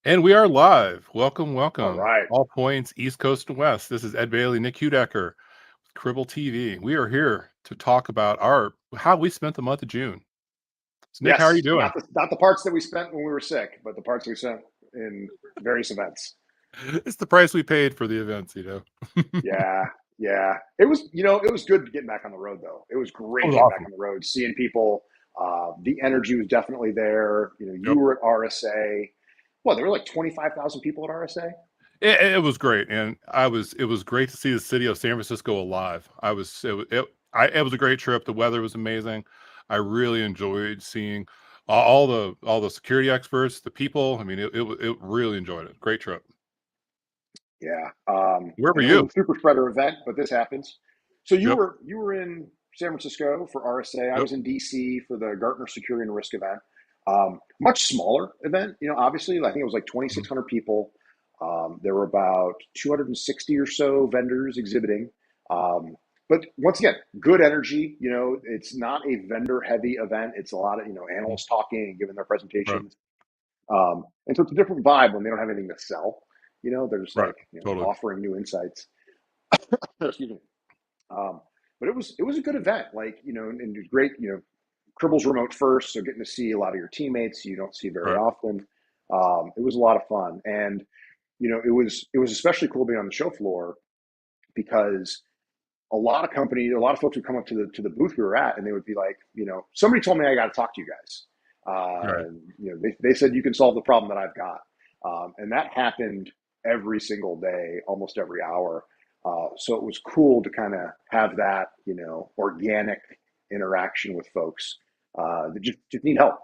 And we are live. Welcome, All welcome. right. All points, East Coast and West. This is Ed Bailey, Nick Hudecker, Cribble TV. We are here to talk about how we spent the month of June. So, Nick, how are you Yes, doing? not the parts that we spent when we were sick, but the parts we spent in various events. It's the price we paid for the events. Yeah, yeah. It was good getting back on the road though. It was It great was getting back awesome. on the road, seeing people. The energy was definitely there. You Yep. were at RSA. Well, there were like 25,000 people at RSA. It was great, and it was great to see the city of San Francisco alive. I was it was a great trip. The weather was amazing. I really enjoyed seeing all the security experts, the people. I mean, it really enjoyed it. Great trip. Yeah. Where were And it was you? a super spreader event, but this happens. So you Yep. were you were in San Francisco for RSA. I Yep. was in DC for the Gartner Security and Risk event. Much smaller event, obviously. I think it was like Mhm. 2,600 people. There were about 260 or so vendors exhibiting. Um, but once again, good energy. It's not a vendor heavy event. It's a lot of, analysts talking and giving their Right. presentations. And so it's a different vibe when they don't have anything to sell. They're just Right. like, Totally. offering new insights. Excuse me. But it was a good event. Like, and it was great. Cribble's remote first, so getting to see a lot of your teammates you don't see very Right. often. It was a lot of fun, and it was especially cool being on the show floor because a lot of folks would come up to the booth we were at, and they would be like, somebody told me I got to talk to you guys. Right. They said you can solve the problem that I've got, and that happened every single day, almost every hour. So it was cool to kind of have that, organic interaction with folks that just need help.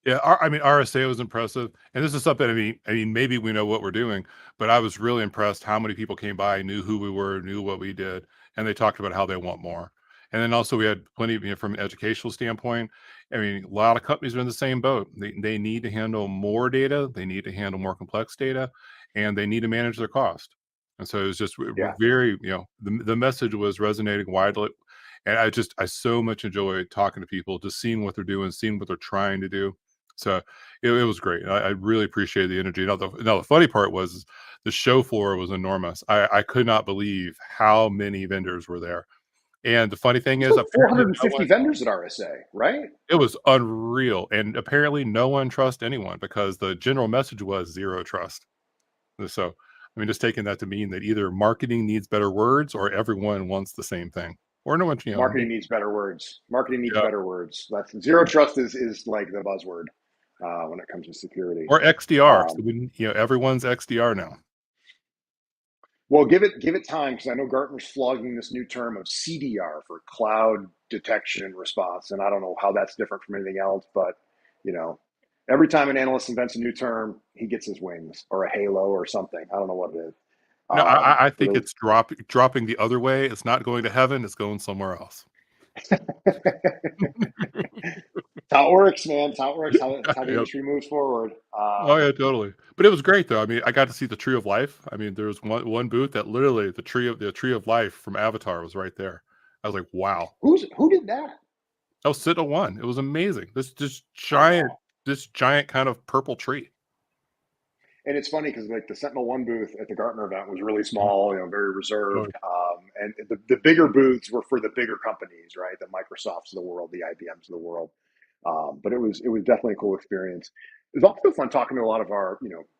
Yeah, I mean, RSA was impressive, and this is something. I mean, maybe we know what we're doing, but I was really impressed how many people came by, knew who we were, knew what we did, and they talked about how they want more. And then also we had plenty of, from an educational standpoint. I mean, a lot of companies are in the same boat. They need to handle more data, they need to handle more complex data, and they need to manage their cost. And so it was just Yeah. very, the message was resonating widely, and I so much enjoyed talking to people, just seeing what they're doing, seeing what they're trying to do. So it was great. I really appreciated the energy. Now the funny part was the show floor was enormous. I could not believe how many vendors were there. And the funny thing There's is, like apparently no 450 one. vendors at RSA, right? It was unreal, and apparently no one trusts anyone because the general message was zero trust. So, I mean, just taking that to mean that either marketing needs better words or everyone wants the same thing, or no one. Marketing needs better words. Marketing needs Yeah, better words. That's zero trust is like the buzzword when it comes to security. or XDR. So Um, everyone's XDR now. well, give it time because I know Gartner's flogging this new term of CDR for cloud detection and response, and I don't know how that's different from anything else, but you know, every time an analyst invents a new term, he gets his wings or a halo or something. I don't know what it is. No, I But think it's dropping the other way. It's not going to heaven, it's going somewhere else. it's how it works, man. It's how it works. How the Yep. industry moves forward. Oh, yeah, totally. But it was great, though. I mean, I got to see the Tree of Life. I mean, there was one booth that literally the Tree of Life from Avatar was right there. I was like, "Wow." Who did that? I was sitting on one. It was amazing. Oh wow. This giant kind of purple tree. And it's funny because like the Sentinel One booth at the Gartner event was really Mhm. small, very Oh, reserved. And the bigger booths were for the bigger companies, right? The Microsofts of the world, the IBMs of the world. But it was definitely a cool experience. It was also fun talking to a lot of our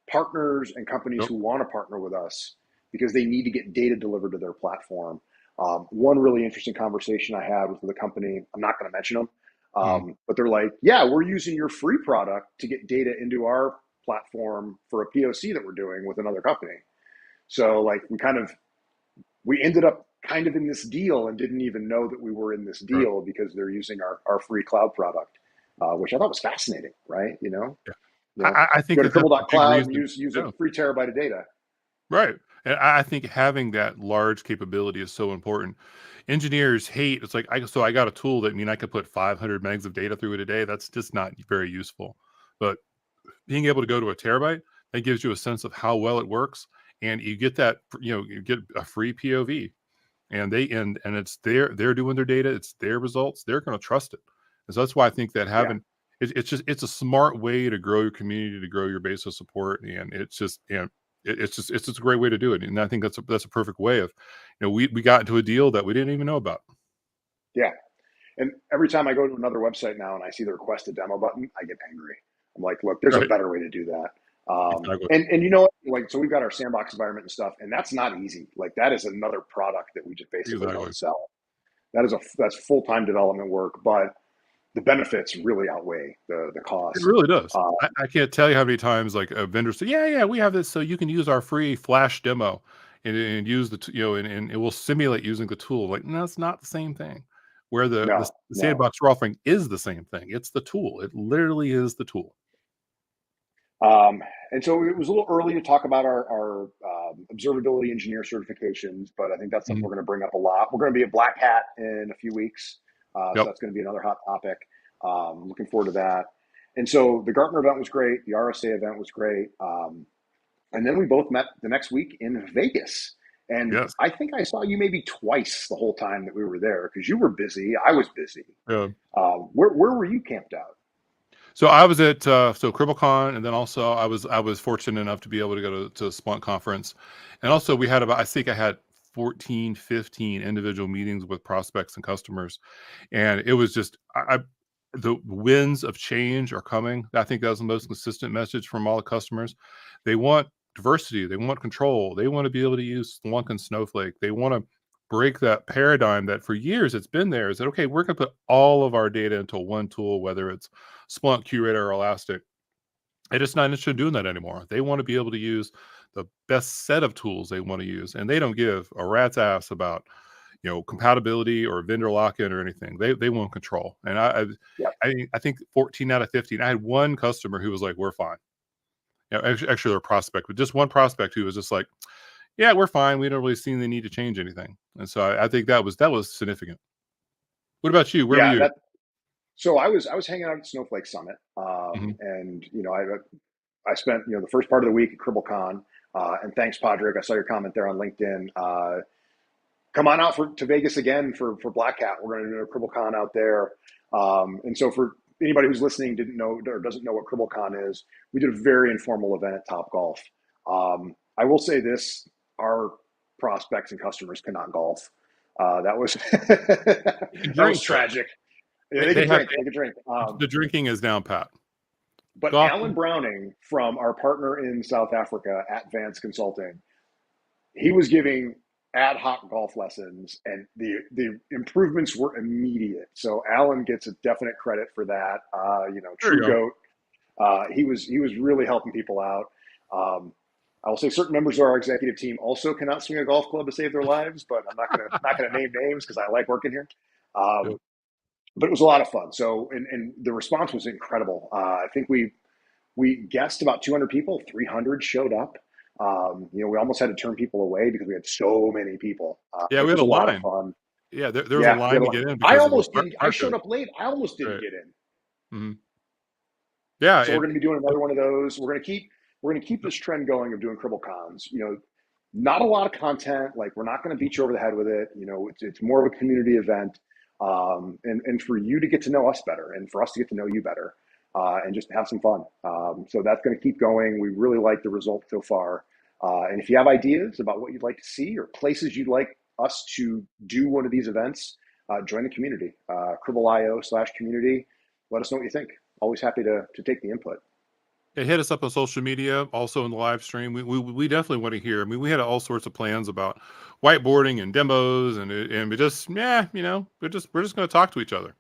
partners and companies yep. who want to partner with us because they need to get data delivered to their platform. One really interesting conversation I had was with a company. I'm not going to mention them, Mhm. but they're like, "Yeah, we're using your free product to get data into our platform for a POC that we're doing with another company." So like we ended up kind of in this deal and didn't even know that we were in this Right. deal because they're using our free cloud product, which I thought was fascinating, right? Yeah. I think Go to that that's a big cribble.cloud and reason. use a Yeah. free terabyte of data. Right. And I think having that large capability is so important. Engineers hate it's like I got a tool that mean I could put 500 megs of data through it a day. That's just not very useful. But being able to go to a terabyte, that gives you a sense of how well it works. And you get that, you get a free POV, and it's they're doing their data, it's their results, they're going to trust it. And so that's why I think that Yeah, it's a smart way to grow your community, to grow your base of support, and it's just a great way to do it. And I think that's a perfect way of, we got into a deal that we didn't even know about. Yeah. And every time I go to another website now and I see the request a demo button, I get angry. I'm like, look, there's a Right. better way to do that. Exactly. And you know what? Like, so we've got our sandbox environment and stuff, and that's not easy. Like, that is another product that we just basically Exactly. don't sell. That's full time development work, but the benefits really outweigh the It cost. really does. Uh, I can't tell you how many times like a vendor said, "Yeah, yeah, we have this, so you can use our free Flash demo and use and it will simulate using the tool." Like, no, it's not the same thing. Where no, the no. sandbox we're offering is the same thing. It's the tool. It literally is the tool. Um, and so it was a little early to talk about our observability engineer certifications, but I think that's something Mhm. we're going to bring up a lot. We're going to be a Black Hat in a few weeks, so Yep. that's going to be another hot topic. Looking forward to that. And so the Gartner event was great. The RSA event was great. And then we both met the next week in Vegas. And Yes. I think I saw you maybe twice the whole time that we were there because you were busy. I was busy. Yeah. Where were you camped out? So I was at CribbleCon, and then also I was fortunate enough to be able to go to Splunk conference, and also we had about, I think I had 14, 15 individual meetings with prospects and customers, and it was just the winds of change are coming. I think that was the most consistent message from all the customers. They want diversity, they want control, they want to be able to use Splunk and Snowflake. They want to break that paradigm that for years it's been there. Is that okay? We're going to put all of our data into one tool, whether it's Splunk, Curator, or Elastic. They're just not interested in doing that anymore. They want to be able to use the best set of tools they want to use, and they don't give a rat's ass about compatibility or vendor lock-in or anything. They want control. And Yep. I think 14 out of 15. I had one customer who was like, "We're fine." Actually, they're a prospect, but just one prospect who was just like, "Yeah, we're fine. We don't really see the need to change anything." And so I think that was significant. What about you? Where were Yeah, you? that So I was hanging out at Snowflake Summit, Hmm. and I spent the first part of the week at CribbleCon, and thanks, Padraig. I saw your comment there on LinkedIn. Come on out to Vegas again for Black Hat. We're going to do a CribbleCon out there, and so for anybody who's listening didn't know or doesn't know what CribbleCon is, we did a very informal event at Top Golf. I will say this: our prospects and customers cannot golf. That was You can that was drink though. tragic. Yeah, They, they they could have drink. They could drink. the drinking is down pat. But Golf. Alan Browning from our partner in South Africa at Vance Consulting, he was giving ad hoc golf lessons, and the improvements were immediate. So Alan gets a definite credit for that. There you True go. goat. He was really helping people out. I will say certain members of our executive team also cannot swing a golf club to save their lives, but I'm not gonna name names because I like working here. Yep. Um, but it was a lot of fun. So and the response was incredible. I think we guessed about 200 people, 300 showed up. We almost had to turn people away because we had so many people. Yeah, It we had was a a lot of line. fun. Yeah, there was a Yeah, we line had a to lot. get in I because of the almost didn't. I fire showed code. up late. I almost didn't Right. get in. Mhm. Yeah, So we're going to be doing another one of those. We're going to keep this trend going of doing Cribble Cons. Not a lot of content. Like, we're not going to beat you over the head with it. It's more of a community event, and for you to get to know us better, and for us to get to know you better, and just have some fun. So that's going to keep going. We really like the results so far. And if you have ideas about what you'd like to see or places you'd like us to do one of these events, join the community. Cribble.io/community. Let us know what you think. Always happy to take the input. Yeah, hit us up on social media, also in the live stream. We definitely want to hear. I mean, we had all sorts of plans about whiteboarding and demos, and we just, yeah, we're just going to talk to each other.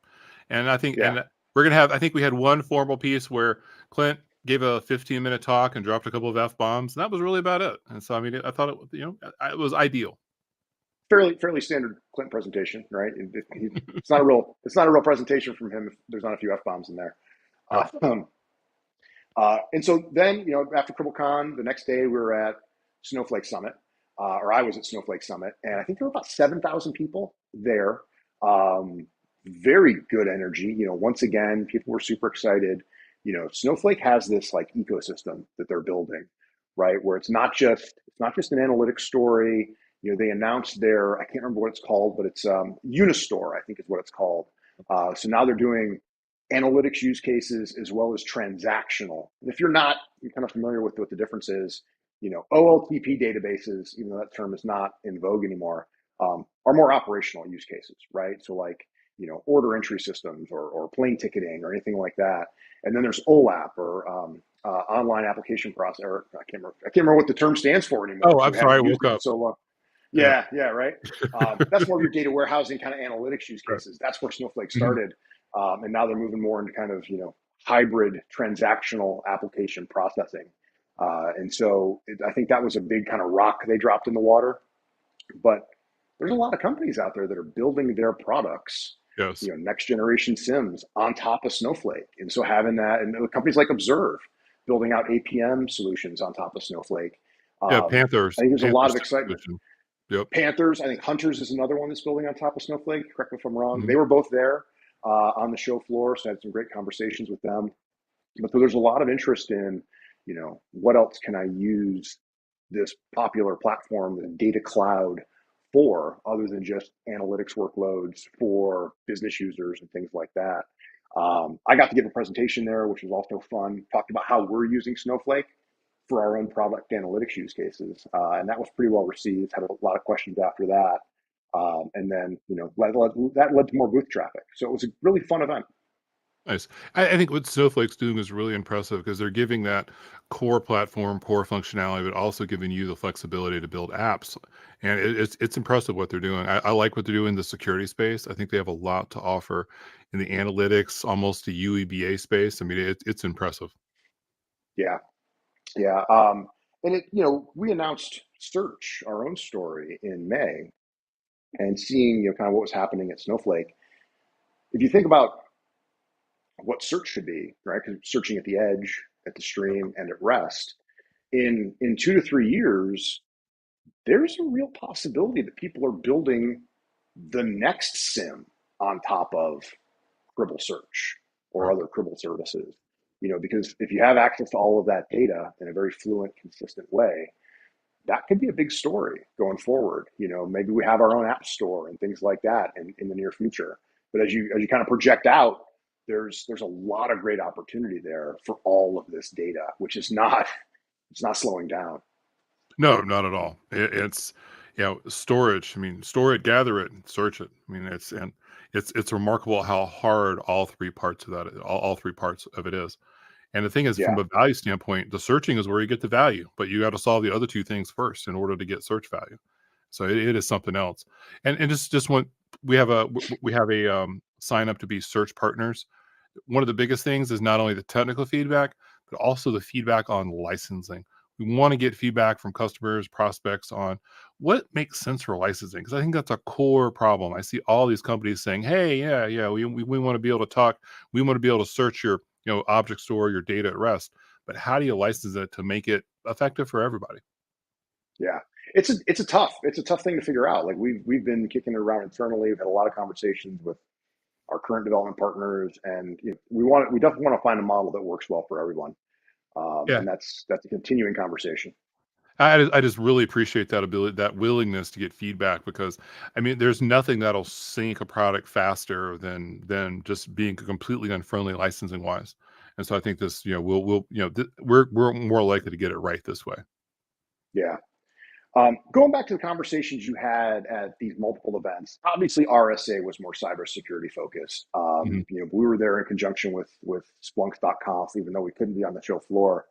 And I think Yeah, we're gonna have. I think we had one formal piece where Clint gave a 15-minute talk and dropped a couple of f bombs, and that was really about it. And so I mean, I thought it was ideal. fairly standard Clinton presentation, right? It's not a real presentation from him if there's not a few f bombs in there. Yep. Um, and so then, after CribbleCon, the next day we were at Snowflake Summit, or I was at Snowflake Summit, and I think there were about 7,000 people there. Um, Very good energy. Once again, people were super excited. Snowflake has this like ecosystem that they're building, right? Where it's not just an analytics story. They announced I can't remember what it's called, but it's Unistore, I think is what it's called. So now they're doing analytics use cases as well as transactional. And if you're not you're kind of familiar with what the difference is, OLTP databases, even though that term is not in vogue anymore, are more operational use cases, right? So like, order entry systems or plane ticketing or anything like that. And then there's OLAP or online application process. Or I can't remember what the term stands for anymore Oh, because I'm we sorry, I haven't used woke it in up. so long. Yeah. Yeah, yeah, right. That's more of your data warehousing kind of analytics use Right. cases. That's where Snowflake Mhm. started, and now they're moving more into kind of hybrid transactional application processing. And so I think that was a big kind of rock they dropped in the water. But there's a lot of companies out there that are building their products, Yes. next generation SIMs on top of Snowflake. And so having that, and companies like Observe building out APM solutions on top of Snowflake. Yeah, I think there's a lot Panthers of excitement. solution. Yep. Panthers, I think Hunters is another one that's building on top of Snowflake. Correct me if I'm wrong. Mhm. They were both there on the show floor, so I had some great conversations with them. But there's a lot of interest in, what else can I use this popular platform, the data cloud, for other than just analytics workloads for business users and things like that. I got to give a presentation there, which was also fun. Talked about how we're using Snowflake for our own product analytics use cases, and that was pretty well received. Had a lot of questions after that, and then that led to more booth traffic. So it was a really fun event. Nice. I think what Snowflake's doing is really impressive because they're giving that core platform, core functionality, but also giving you the flexibility to build apps. And it's impressive what they're doing. I like what they're doing in the security space. I think they have a lot to offer in the analytics, almost the UEBA space. I mean, it's impressive. Yeah, yeah. And we announced Search, our own story, in May, and seeing kind of what was happening at Snowflake. If you think about what search should be, right? Because searching at the edge, at the stream, and at rest, in 2 to 3 years, there's a real possibility that people are building the next SIM on top of Cribble Search or Right. other Cribble services. Because if you have access to all of that data in a very fluent, consistent way, that could be a big story going forward. Maybe we have our own app store and things like that in the near future. But as you kind of project out, there's a lot of great opportunity there for all of this data, which is not it's not slowing down. No, not at all. It's storage. I mean, store it, gather it, and search it. I mean, it's remarkable how hard all three parts of that, all three parts of it is. And the thing is, Yeah, from a value standpoint, the searching is where you get the value, but you got to solve the other two things first in order to get search value. So it is something else. And just when we have a sign up to be search partners. One of the biggest things is not only the technical feedback, but also the feedback on licensing. We want to get feedback from customers, prospects on what makes sense for licensing because I think that's a core problem. I see all these companies saying, "Hey, yeah, we want to be able to talk, we want to be able to search your object store, your data at rest." But how do you license it to make it effective for everybody? yeah. It's a tough thing to figure out. Like we've been kicking it around internally. We've had a lot of conversations with our current development partners, and we definitely want to find a model that works well for everyone. Yeah, And that's a continuing conversation. I just really appreciate that ability, that willingness to get feedback because I mean, there's nothing that'll sync a product faster than just being completely unfriendly licensing wise. And so I think this, we'll we're more likely to get it right this way. Yeah. Going back to the conversations you had at these multiple events, obviously RSA was more cybersecurity focused. Mhm. We were there in conjunction with Splunk.conf, even though we couldn't be on the show floor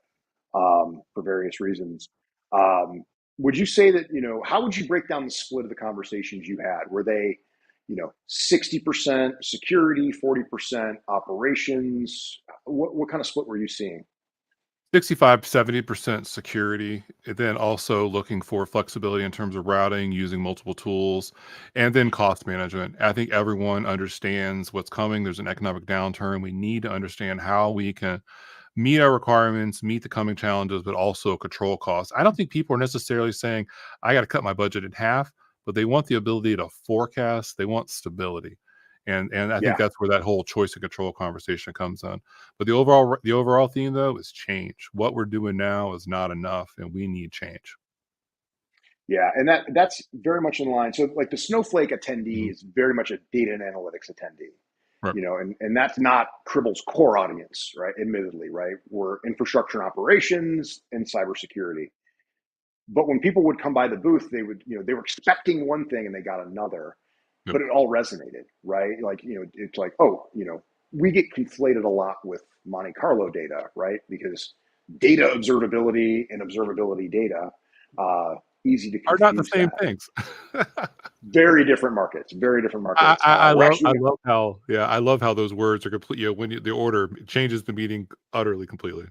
for various reasons. Um, would you say that how would you break down the split of the conversations you had? Were they 60% security, 40% operations? What kind of split were you seeing? 65, 70% security, and then also looking for flexibility in terms of routing, using multiple tools, and then cost management. I think everyone understands what's coming. There's an economic downturn. We need to understand how we can meet our requirements, meet the coming challenges, but also control costs. I don't think people are necessarily saying, I got to cut my budget in half, but they want the ability to forecast, they want stability. And I think Yeah. that's where that whole choice and control conversation comes in. But the overall theme though is change. What we're doing now is not enough and we need change. Yeah, and that's very much in line. So, like the Snowflake Mhm. attendee is very much a data and analytics attendee. Right. And that's not Cribble's core audience, right? Admittedly, right? We're infrastructure and operations and cybersecurity. But when people would come by the booth, they were expecting one thing and they got another, Yep. but it all resonated, right? Like, it's like, oh, we get conflated a lot with Monte Carlo data, right? Because data observability and observability data, easy to Are not the confuse same that. things. Very different markets, very different I, markets. I, I We're love I actually, love how I love how those words are complete. When the order changes the meaning utterly completely.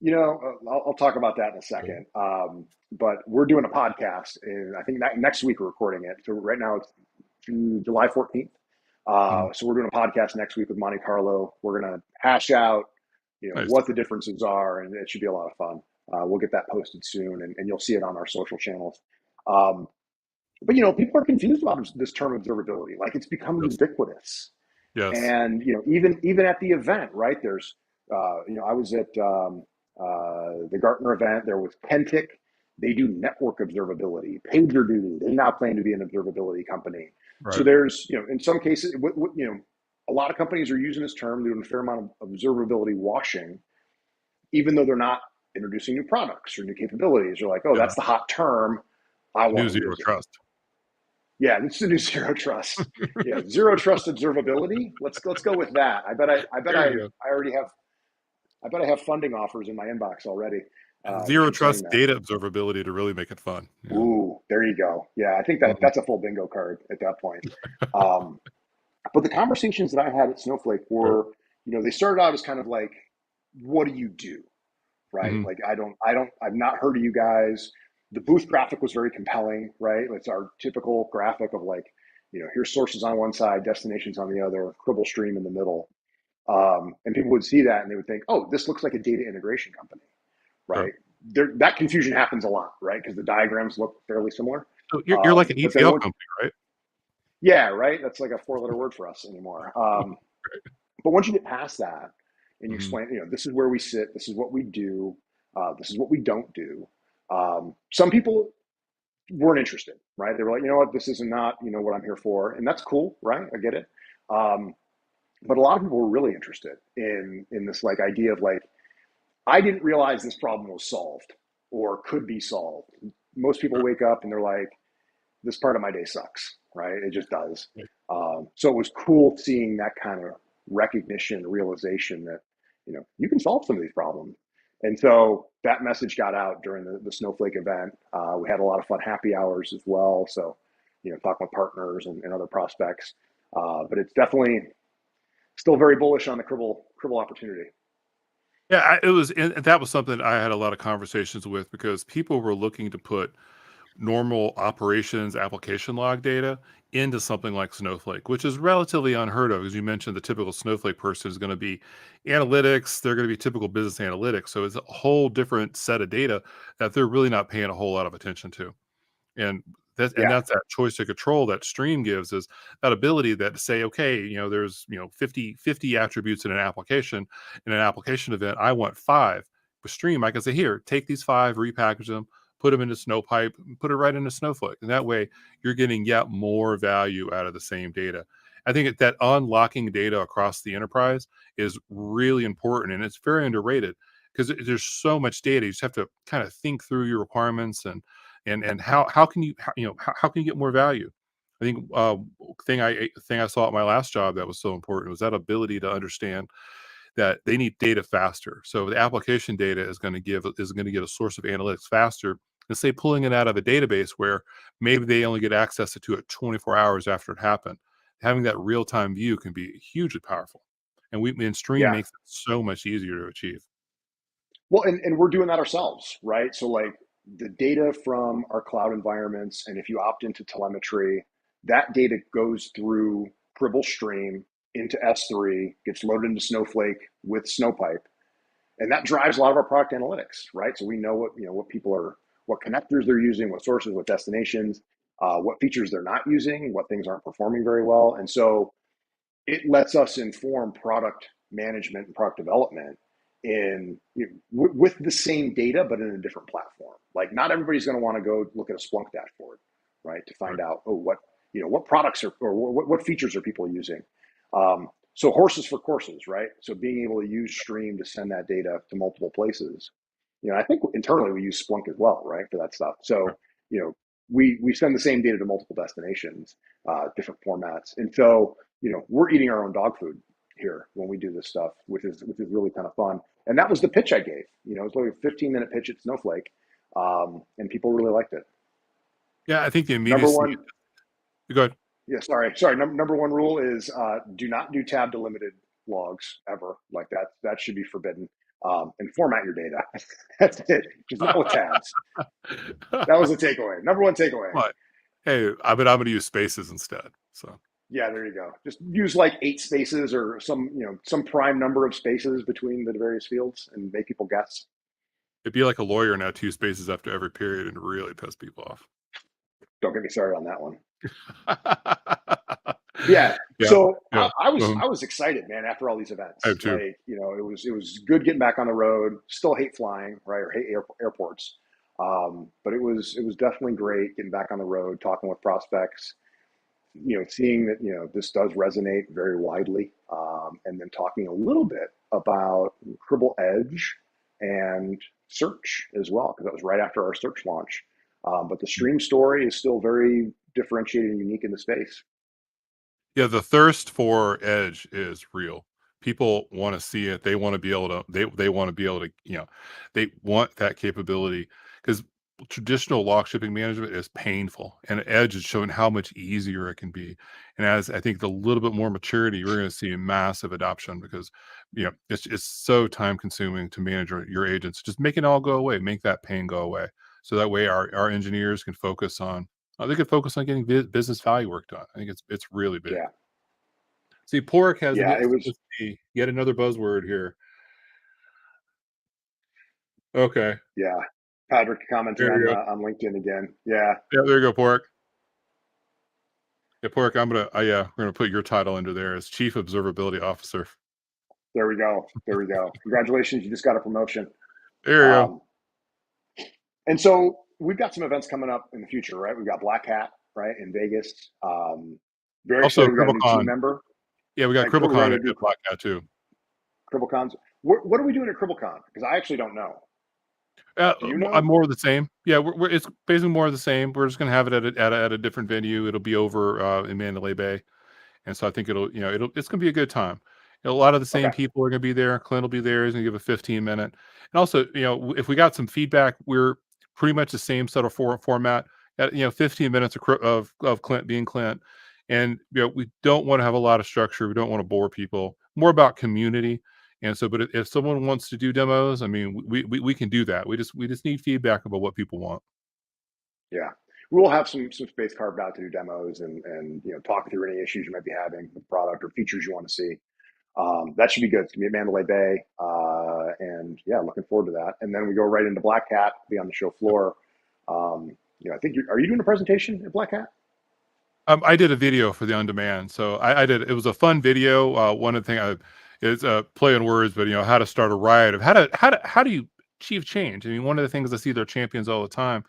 I'll talk about that in a Yeah. second. But we're doing a podcast, and I think next week we're recording it. So right now it's July 14th. Mhm. So we're doing a podcast next week with Monte Carlo. We're going to hash out, Nice. what the differences are, and it should be a lot of fun. We'll get that posted soon, and you'll see it on our social channels. Um, but people are confused about this term observability. Like, it's become Yes. ubiquitous. Yes. And even at the event, right? There's I was at the Gartner event. There was Kentic. They do network observability. PagerDuty. They now claim to be an observability company. So Right. there's in some cases, a lot of companies are using this term, doing a fair amount of observability washing, even though they're not introducing new products or new capabilities. They're like, oh, Yeah. that's the hot term. I New want to zero use it. trust. Yeah, it's the new zero trust. Yeah, zero trust observability. Let's go with that. There you go. I bet I have funding offers in my inbox already Zero from saying trust that. data observability to really make it fun. Yeah. Ooh, there you go. Yeah, I think Mhm. that's a full bingo card at that point. Um, but the conversations that I had at Snowflake Right. were, they started out as kind of like, what do you do? Right? Mhm. Like, I've not heard of you guys. The booth graphic was very compelling, right? It's our typical graphic of like, here's sources on one side, destinations on the other, Cribble stream in the middle. And people would see that and they would think, oh, this looks like a data integration company, Right. right? That confusion happens a lot, right? Because the diagrams look fairly similar. So you're like an But then ETL once, company, right? yeah, right. That's like a four-letter word for us anymore. But once you get past that and you Mhm. explain, this is where we sit, this is what we do, this is what we don't do. Some people weren't interested, right? They were like, you know what, this is not, what I'm here for, and that's cool, right? I get it. Um, but a lot of people were really interested in this like idea of like, I didn't realize this problem was solved or could be solved. Most people Right. wake up and they're like, this part of my day sucks, right? It just does. Right. So it was cool seeing that kind of recognition, realization that, you can solve some of these problems. And so that message got out during the Snowflake event. We had a lot of fun happy hours as well. So, talking with partners and other prospects. But it's definitely still very bullish on the Cribble opportunity. Yeah, it was, and that was something I had a lot of conversations with because people were looking to put normal operations application log data into something like Snowflake, which is relatively unheard of. As you mentioned, the typical Snowflake person is going to be analytics, they're going to be typical business analytics. So it's a whole different set of data that they're really not paying a whole lot of attention to. And Yeah. that's that choice to control that Stream gives, is that ability that to say, okay, there's 50 attributes in an application event. I want five. With Stream, I can say, here, take these five, repackage them, put them into Snowpipe, and put it right into Snowflake. And that way you're getting yet more value out of the same data. I think that unlocking data across the enterprise is really important, and it's very underrated because there's so much data. You just have to kind of think through your requirements and how can you how can you get more value. I think thing I saw at my last job that was so important was that ability to understand that they need data faster. So the application data is going to get a source of analytics faster than say pulling it out of a database where maybe they only get access to it 24 hours after it happened. Having that real time view can be hugely powerful, and Stream Yeah. makes it so much easier to achieve. Well, and we're doing that ourselves, right? So like the data from our cloud environments, and if you opt into telemetry, that data goes through Cribble Stream into S3, gets loaded into Snowflake with Snowpipe, and that drives a lot of our product analytics, right? So we know what people are, what connectors they're using, what sources, what destinations, what features they're not using, what things aren't performing very well, and so it lets us inform product management and product development with the same data but in a different platform. Like, not everybody's going to want to go look at a Splunk dashboard, right, to Right. find out, oh, what products are, or what features are people using. So horses for courses, right? So being able to use Stream to send that data to multiple places. I think internally we use Splunk as well, right, for that stuff. So, we send the same data to multiple destinations, different formats, and so we're eating our own dog food here when we do this stuff, which is really kind of fun. And that was the pitch I gave. It was like a 15-minute pitch at Snowflake, and people really liked it. Yeah, I think the Number immediacy. one, Go ahead. yeah, sorry. Number one rule is do not do tab delimited logs ever. Like that should be forbidden. And format your data. That's it. Just not with tabs. That was the takeaway. Number one takeaway. What? Hey, I'm going to use spaces instead. So Yeah, there you go. Just use like 8 spaces or some prime number of spaces between the various fields and make people guess. it'd be like a lawyer now, 2 spaces after every period, and really piss people off. Don't get me started on that one. Yeah. Yeah, So yeah. I was excited, man, after all these I events. have too. Like, it was good getting back on the road. Still hate flying, right? Or hate airports. But it was definitely great getting back on the road, talking with prospects, seeing that, this does resonate very widely. And then talking a little bit about Cribble Edge and search as well, because that was right after our search launch. But the stream story is still very differentiated and unique in the space. Yeah, the thirst for edge is real. People wanna see it. They wanna be able to they wanna be able to, they want that capability because traditional lock shipping management is painful, and edge is showing how much easier it can be. And as I think the little bit more maturity, we're gonna see a massive adoption because, it's so time consuming to manage your agents. Just make it all go away, make that pain go away. So that way our engineers can focus on they could focus on getting business value work done. I think it's really big. Yeah. See, Pork has Yeah. It was. let's see, yet another buzzword here. Okay, Yeah. Patrick commenting there on you go. LinkedIn again. Yeah. Yeah, there you go, Pork. Yeah, Pork, yeah, we're gonna put your title under there as Chief Observability Officer. There we go. There we go. Congratulations. You just got a promotion. There you go. Um, and so we've got some events coming up in the future, right? We've got Black Hat, right, in Vegas. Very Also, excited. We got a new team CribbleCon. member. Yeah, we got And we're ready CribbleCon to at do Black Hat too. CribbleCons. What are we doing at CribbleCon? Because I actually don't know. Do you I'm know? more of the same. Yeah, it's basically more of the same. We're just gonna have it at a different venue. It'll be over in Mandalay Bay. And so I think it's gonna be a good time. A lot of the same Okay. people are gonna be there. Clint will be there. He's gonna give a 15-minute. And also, if we got some feedback, we're pretty much the same sort of format. 15 minutes of Clint being Clint. And we don't want to have a lot of structure. We don't want to bore people. More about community. And so, but if someone wants to do demos, I mean, we can do that. We just need feedback about what people want. Yeah. We'll have some space carved out to do demos and talk through any issues you might be having with the product or features you want to see. That should be good. It's gonna be at Mandalay Bay, and yeah, looking forward to that. And then we go right into Black Hat, be on the show floor. I think are you doing a presentation at Black Hat? I did a video for the on demand, so I did. It was a fun video. One of the thing is play on words, but how to start a riot of how do you achieve change? I mean, one of the things I see their champions all the time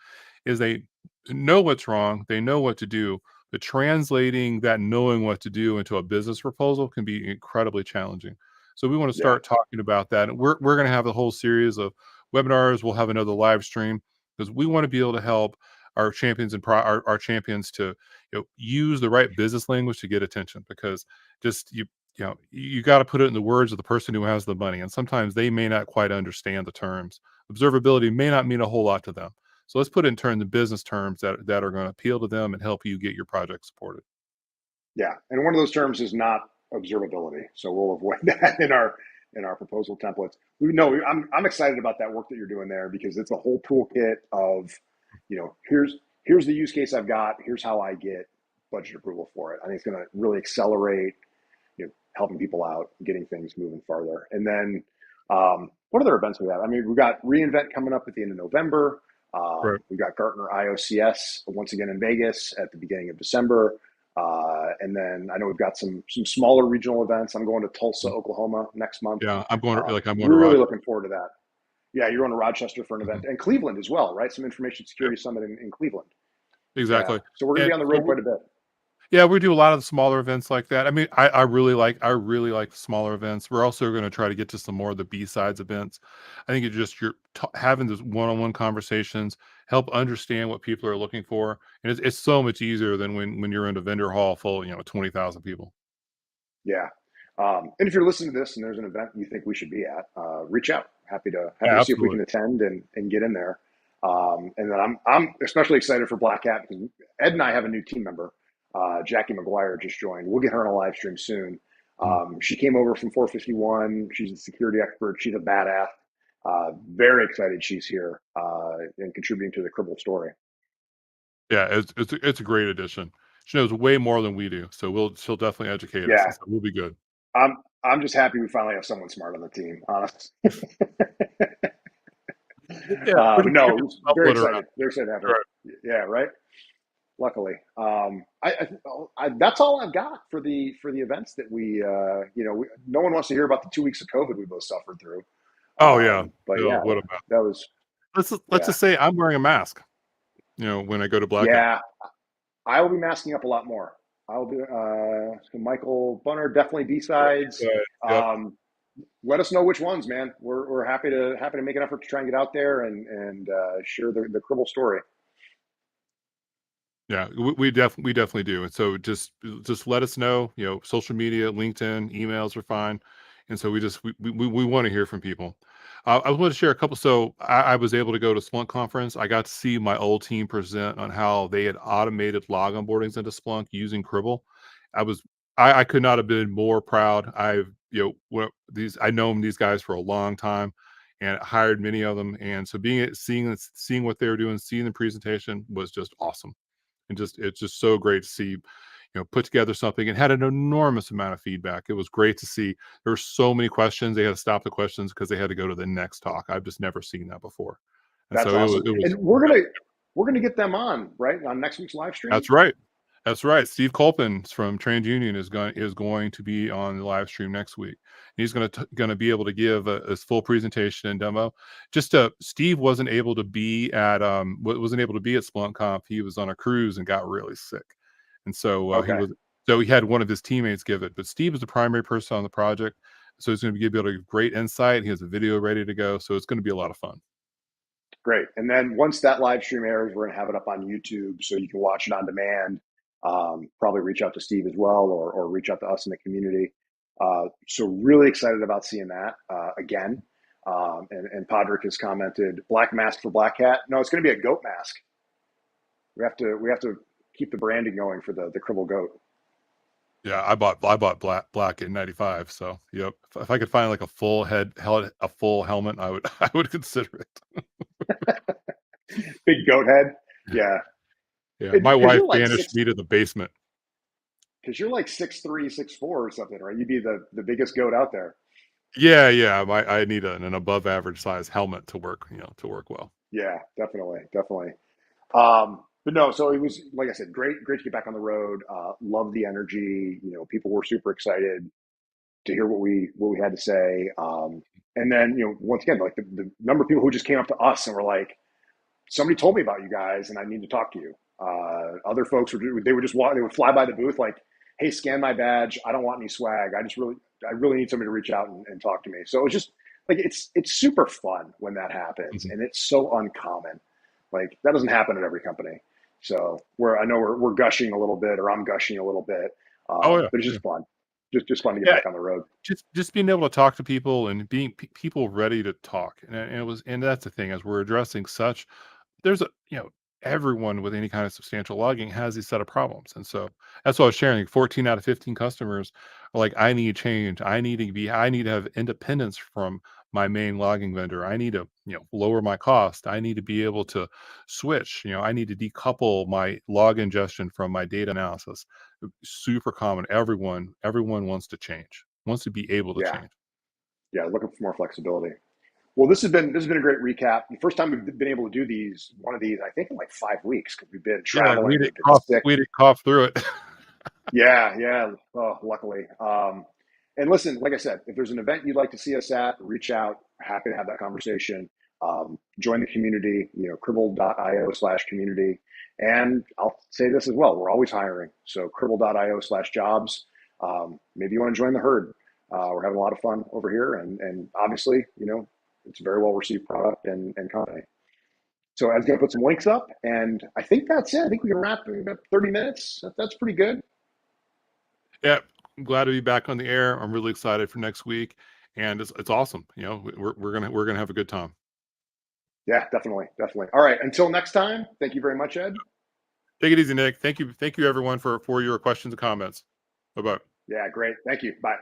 is they know what's wrong, they know what to do, but translating that knowing what to do into a business proposal can be incredibly challenging. So we want to Yeah, start talking about that, and we're going to have a whole series of webinars. We'll have another live stream because we want to be able to help our champions and our champions to use the right business language to get attention because just you got to put it in the words of the person who has the money, and sometimes they may not quite understand the terms. Observability may not mean a whole lot to them, so let's put it in turn the business terms that are going to appeal to them and help you get your project supported. yeah. And one of those terms is not observability, so we'll avoid that in our proposal templates. I'm excited about that work that you're doing there because it's a whole toolkit of, here's the use case I've got. Here's how I get budget approval for it. I think it's going to really accelerate helping people out, getting things moving farther. And then, what other events we have? I mean, we've got reInvent coming up at the end of November. Right. We've got Gartner IOCS once again in Vegas at the beginning of December. And then I know we've got some smaller regional events. I'm going to Tulsa, Oklahoma next month. Yeah, I'm going to Really Rochester. looking forward to that. Yeah, you're going to Rochester for an event, and Cleveland as well, right? Some information Yep, security summit in Cleveland. Yeah, exactly. so we're going to And be on the so road quite a bit. Yeah, we do a lot of the smaller events like that. I mean, I really like the smaller events. We're also gonna try to get to some more of the B-sides events. I think it's just you're having those one-on-one conversations, help understand what people are looking for, and it's so much easier than when you're in a vendor hall full, 20,000 people. Yeah. And if you're listening to this and there's an event you think we should be at, reach out. Happy Yeah, to see if we absolutely. can attend and get in there. And then I'm especially excited for Black Hat because Ed and I have a new team member. Jackie McGuire just joined. We'll get her on a live stream soon. Mhm. She came over from 451. She's a security expert. She's a badass. Very excited she's here and contributing to the Cribble story. Yeah, it's a great addition. She knows way more than we do, so she'll definitely educate us, Yeah, and so we'll be good. I'm just happy we finally have someone smart on the team. Honestly. Yeah, But we're no, it gonna was bubble very it around. excited. Very excited to have her. Right. Yeah, right. Luckily, that's all I've got for the events that no one wants to hear about the 2 weeks of COVID we both suffered through. Oh, yeah. But Oh, yeah, what a mess. that was Let's yeah, just say I'm wearing a mask, when I go to Black Hat. yeah. I will be masking up a lot more. I will be Michael Bunner definitely B Yeah, sides. besides, yep. Um, Let us know which ones, man. We're happy to make an effort to try and get out there and share the Cribble story. Yeah, we definitely do, and so just let us know, social media, LinkedIn, emails are fine, and so we wanna hear from people. I want to share a couple I was able to go to Splunk conference. I got to see my old team present on how they had automated log onboardings into Splunk using Cribble. I was I could not have been more proud. I've known these guys for a long time and hired many of them, and so seeing what they were doing, seeing the presentation was just awesome. And it's just so great to see, put together something and had an enormous amount of feedback. It was great to see. There were so many questions. They had to stop the questions because they had to go to the next talk. I've just never seen that before. And That's so awesome. it was And we're gonna get them on right on next week's live stream. that's right. That's right. Steve Colpin from TransUnion is going to be on the live stream next week. He's gonna be able to give his full presentation and demo. Steve wasn't able to be at SplunkConf. He was on a cruise and got really sick, and Okay, so he had one of his teammates give it. But Steve is the primary person on the project, so he's going to be able to give great insight. He has a video ready to go, so it's going to be a lot of fun. great. And then once that live stream airs, we're gonna have it up on YouTube so you can watch it on demand. Probably reach out to Steve as well, or reach out to us in the community. So really excited about seeing that again. And Podrick has commented, black mask for Black Hat. No, it's going to be a goat mask. We have to keep the branding going for the Cribble goat. Yeah, I bought black in '95, so, yep. If I could find, like, a full helmet, I would consider it. Big goat head. Yeah, Yeah, my because wife you're like banished six. me to the basement. Because you're like 6'3", 6'4", or something, right? You'd be the biggest goat out there. Yeah, yeah, I need an above average size helmet to work well. Yeah, definitely, definitely. But no, so it was like I said, great to get back on the road. Love the energy. People were super excited to hear what we had to say. And then once again, like the number of people who just came up to us and were like, somebody told me about you guys, and I need to talk to you. Other folks they would fly by the booth like, hey, scan my badge. I don't want any swag. I really need somebody to reach out and talk to me. So it was just like it's super fun when that happens, Mhm. and it's so uncommon. Like that doesn't happen at every company. So I know we're gushing a little bit, or I'm gushing a little bit, Oh, yeah, but it's yeah. just fun. Just fun to get Yeah, back on the road. just being able to talk to people and being people ready to talk, and that's the thing, as we're addressing such there's everyone with any kind of substantial logging has these set of problems. And so that's what I was sharing. 14 out of 15 customers are like, I need change. I need to have independence from my main logging vendor. I need to, lower my cost. I need to be able to switch. I need to decouple my log ingestion from my data analysis. Super common. Everyone wants to change, wants to be able to Yeah, change. yeah, looking for more flexibility. Well, this has been a great recap. The first time we've been able to do one of these, I think, in like 5 weeks because we've been Yeah, traveling. We've been sick. we didn't cough through it. Yeah, yeah. Oh, luckily. And listen, like I said, if there's an event you'd like to see us at, reach out. Happy to have that conversation. Join the community, cribble.io/community. And I'll say this as well, we're always hiring. So cribble.io/jobs. Maybe you want to join the herd. We're having a lot of fun over here, and obviously, it's a very well received product and company. So Ed's going to put some links up, and I think that's it. I think we can wrap in about 30 minutes. That's pretty good. Yeah, I'm glad to be back on the air. I'm really excited for next week, and it's awesome. We're gonna have a good time. Yeah, definitely, definitely. All right, until next time. Thank you very much, Ed. Take it easy, Nick. Thank you everyone for your questions and comments. Bye bye. Yeah, great. Thank you. Bye.